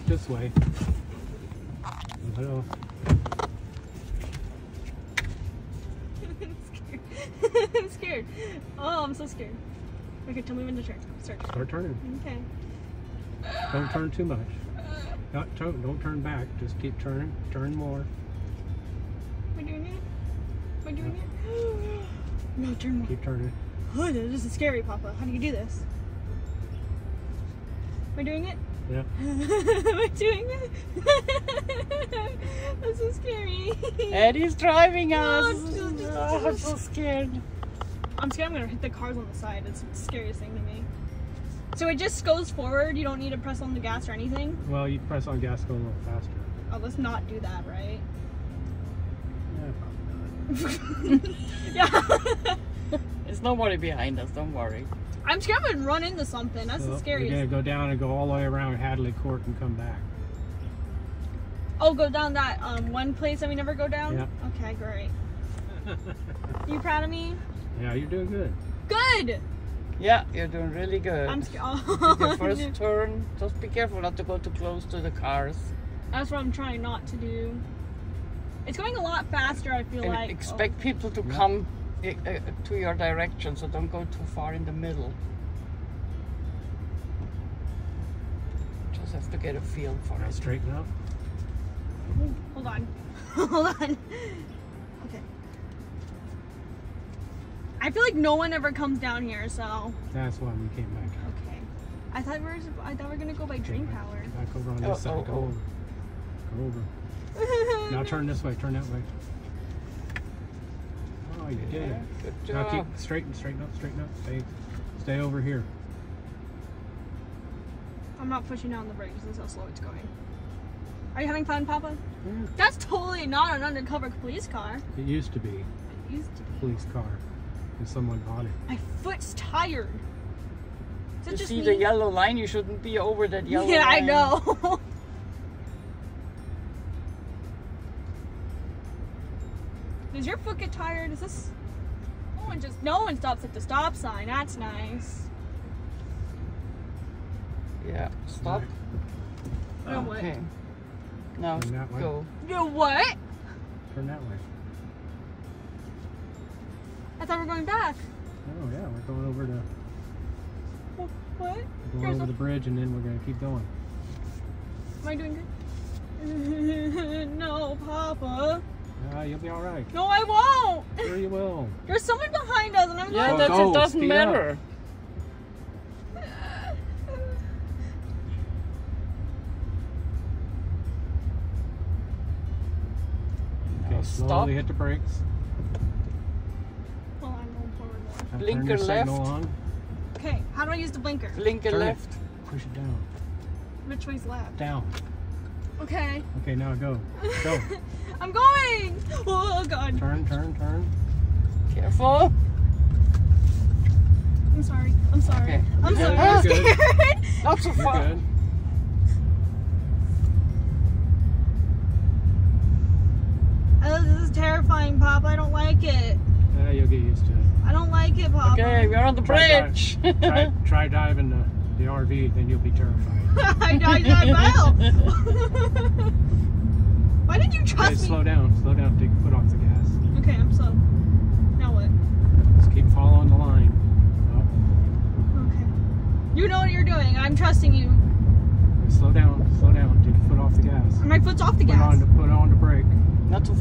this way. Hello. I'm scared. Oh, I'm so scared. Okay, tell me when to turn. Start turning. Okay. Don't turn too much. Don't turn back. Just keep turning. Turn more. Am I doing it? Am I doing it? No, turn more. Keep turning. Oh, this is scary, Papa. How do you do this? Am I doing it? Yeah. Am I doing it? That's so scary. Addy's driving us. Oh, I'm so scared. I'm scared I'm gonna hit the cars on the side. It's the scariest thing to me. So it just goes forward. You don't need to press on the gas or anything? Well, you press on gas, go a little faster. Oh, let's not do that, right? Yeah, probably not. Yeah. There's nobody behind us, don't worry. I'm scared I'm gonna run into something. That's the scariest. You're gonna go down and go all the way around Hadley Court and come back. Oh, go down that one place that we never go down? Yep. Okay, great. You proud of me? Yeah, you're doing good. Good! Yeah, you're doing really good. I'm scared. With your first turn, just be careful not to go too close to the cars. That's what I'm trying not to do. It's going a lot faster, I feel And like. expect people to come to your direction, so don't go too far in the middle. Just have to get a feel for it. Straighten up. Oh, hold on. Hold on. Okay. I feel like no one ever comes down here, so. That's why we came back. Okay. I thought we were gonna go by DreamPower. Back over on this side. Go over. Go over. Now turn this way. Turn that way. Oh, you did it. Good Now job. keep straighten up. Stay over here. I'm not pushing down the brakes. This is how slow it's going. Are you having fun, Papa? Yeah. That's totally not an undercover police car. It used to be It used to be. a police car, and someone bought it. My foot's tired. Is it You just see me? the yellow line? You shouldn't be over that yellow Yeah, line. I know. Does your foot get tired? Is this? No one stops at the stop sign. That's nice. Yeah, stop. No, what? Okay. Now Turn that way. go. You what? Turn that way. I thought we were going back. Oh yeah, we're going over to What? the bridge, and then we're gonna keep going. Am I doing good? No, Papa. You'll be all right. No, I won't. Sure you will. There's someone behind us, and I'm Yeah, going. that's, go, it doesn't speed matter. Okay, Stop. slowly hit the brakes. Hold on, I'm going forward more. Now Blinker turn your signal left. on. Okay, how do I use the blinker? Blinker Turn it. left. Push it down. Which way's left? Down. Okay. Okay, now go. Go. I'm going. Oh God. Turn. Careful. I'm sorry. I'm sorry. Okay. I'm You're sorry. good, I'm you're good. scared. Not so You're far. good. This is terrifying, Pop. I don't like it. You'll get used to it. I don't like it, Papa. Okay, we're on the bridge. Try diving the RV, then you'll be terrified. I will. Why did you Okay, trust me? slow down. Take your foot off the gas. Okay, I'm slow. Now what? Just keep following the line. Okay. You know what you're doing. I'm trusting you. Okay, slow down. Take your foot off the gas. My foot's off the gas. Put on the brake. Not too.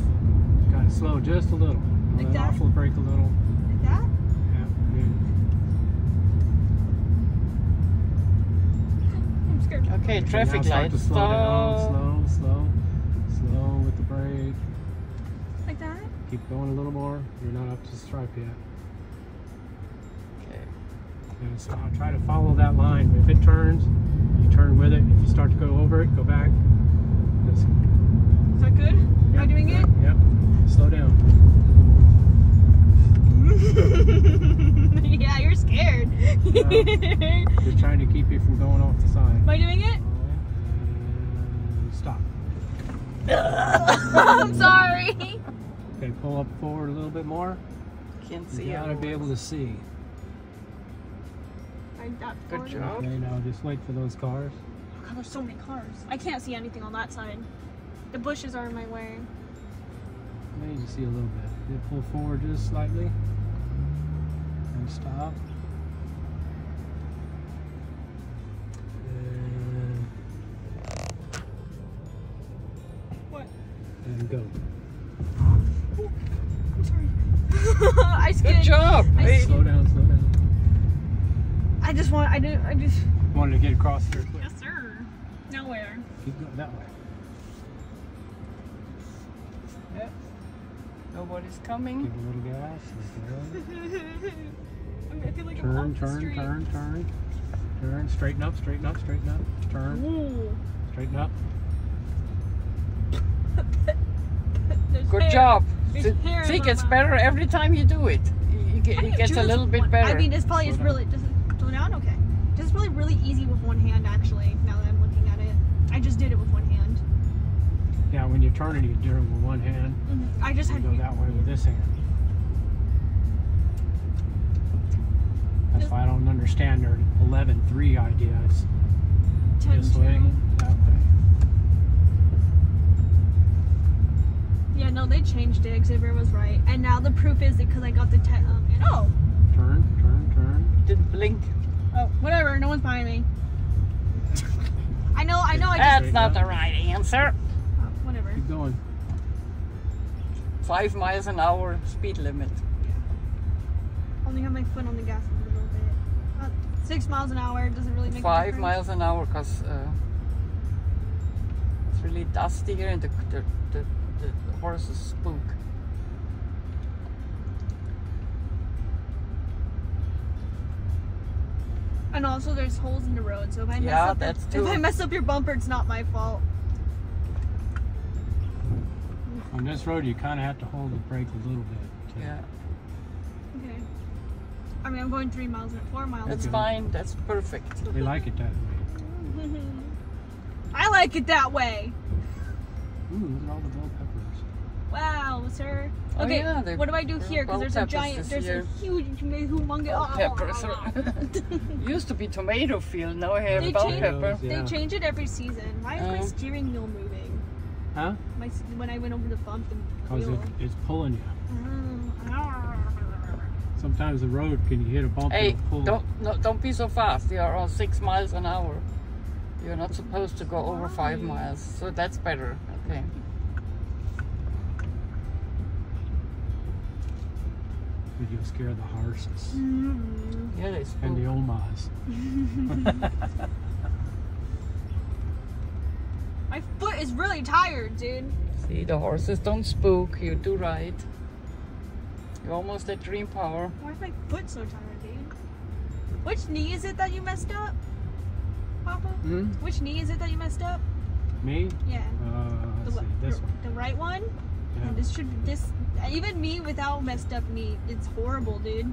Kind of slow, just a little. Like that? Off the brake a little. Like that? Yeah. I'm scared. Okay, Now traffic start light. to slow down. Slow with the brake. Like that? Keep going a little more. You're not up to the stripe yet. Okay. And so try to follow that line. If it turns, you turn with it. If you start to go over it, go back. Just, Is that good? Am I doing it? Yep. Slow down. Yeah, you're scared. Just trying to keep you from going off the side. Am I doing it? And stop. I'm sorry. Okay, pull up forward a little bit more. Can't see You gotta it. be able to see. I got Good forward. job. Okay, now just wait for those cars. God, there's so many cars. I can't see anything on that side. The bushes are in my way. Now you can see a little bit. They pull forward just slightly and stop. What? And go. Oh, I'm sorry. I skidded. Good job. Slow down, slow down. I just Wanted to get across there quick. Yes, sir. Now where? Keep going that way. Yeah. Nobody's coming. Give a little gas. I feel like I'm Turn, off the turn, street. turn, turn. Turn. Straighten up, straighten up, straighten up. Turn. Ooh. Straighten up. There's Good hair. job. There's hair in See, it my gets mouth. better every time you do it. It gets a little bit better. I mean, it's probably Slow just really just slow down. Okay, this is probably really easy with one hand. Actually, now that I'm looking at it, I just did it with one hand. Yeah, when you're turning, you do it with one hand. I just You had go that way with this hand. That's why I don't understand their 11-3 ideas. 10, This way, that way. Yeah, no, they changed it. Xavier was right, and now the proof is because I got the and oh, Turn, turn, turn. Didn't blink. oh, whatever. No one's behind me. I know. I just. That's not the right answer. Oh, whatever. Keep going. 5 miles an hour speed limit. Only have my foot on the gas a little bit. 6 miles an hour doesn't really make a 5 difference. miles an hour because it's really dusty here and the horses spook. And also, there's holes in the road, so if I mess Yeah, up, that's if true. I mess up your bumper, it's not my fault. On this road, you kind of have to hold the brake a little bit. Yeah, Okay. I mean, I'm going 3 miles and 4 miles. that's Okay. fine. That's perfect. They like it that way. I like it that way. Ooh, look at all the bell peppers. Wow, sir. Oh, Okay, yeah, what do I do they're here? Because bell there's a peppers giant, this there's year. a huge, humongous. Peppers. Used to be tomato field. Now I have They bell change- pepper. Yeah. They change it every season. Why is my steering wheel moving? Huh? When I went over the bump, the Because wheel. it's pulling you. Ah. Sometimes the road, can you hit a bump Hey, and pull? don't be so fast. You are on 6 miles an hour. You're not supposed to go over 5 miles, so that's better. Okay. But you'll scare the horses Yeah, they spook. and the omas. My foot is really tired, dude. See, the horses don't spook. You do right. You're almost at DreamPower. Why is my foot so tired, dude? Which knee is it that you messed up, Papa? Hmm? Which knee is it that you messed up? Me? Yeah. Let's see, this one. The right one? Yeah. And even me without messed up knee, it's horrible, dude.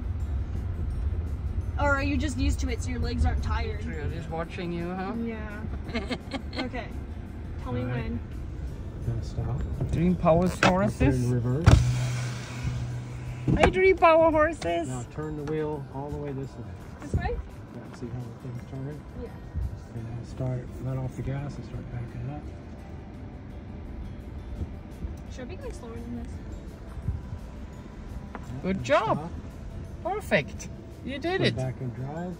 Or are you just used to it so your legs aren't tired? You're just watching you, huh? Yeah. Okay. Tell me Alright. when. Gonna stop. DreamPower's Put it in horses. reverse. Hey, DreamPower horses. Now turn the wheel all the way this way. This way? Yeah, see how the thing's turning? Yeah. And now let off the gas and start backing it up. Should I be going slower than this? Good And job. stop. Perfect. You did Put it. back and drive.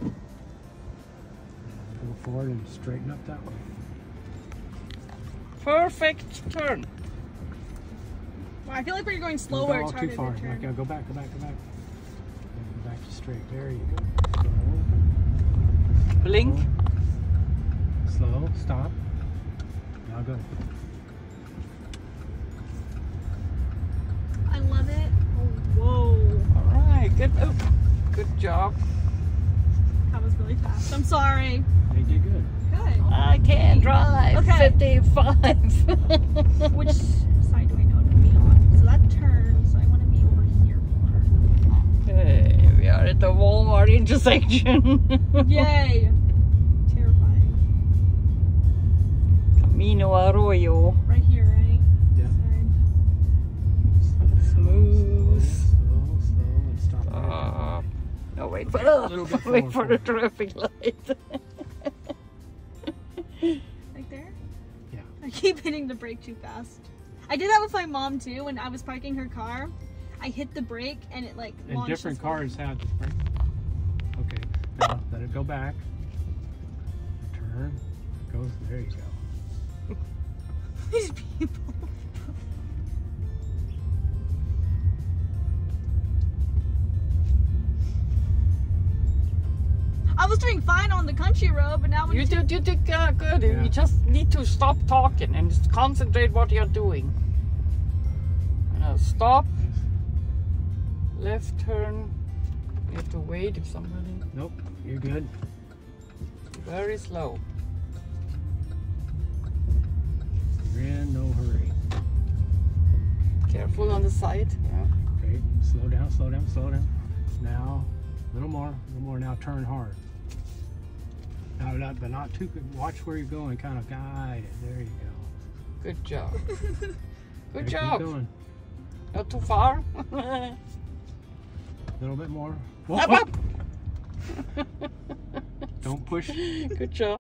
And go forward and straighten up that way. Perfect turn. Well, I feel like when you're going Don't slower, go it's too harder far. to turn. Go back, go back, go back. And go back to straight. There you go. Blink. Slow. Stop. Now go. I love it. Oh, whoa. All right. Good. Oh, good job. That was really fast. I'm sorry. They did good. Good. I can't drive. Okay. 55. Which side do I know to be on? So that turns, so I want to be over here more. Okay, we are at the Walmart intersection. Yay! Terrifying. Camino Arroyo. Right here, right? Yeah. Side. Smooth. Slow, and stop. No, wait for little bit wait for forward. the traffic light. keep hitting the brake too fast. I did that with my mom too when I was parking her car. I hit the brake and it like And launched different us cars have this brake. Okay, now let it go back. Turn. Goes. There you go. These people. I was doing fine on the country road, but now when You did good. Yeah. You just need to stop talking and just concentrate what you're doing. Stop. Left turn. You have to wait if somebody. Nope, you're good. Very slow. You're in no hurry. Careful on the side. Yeah. Okay, slow down, slow down, slow down. Now, a little more. Now turn hard. No, but not too good. Watch where you're going. Kind of guide it. There you go. Good job. Good Okay, job. Keep going. Not too far. A little bit more. Up, up. Don't push. Good job.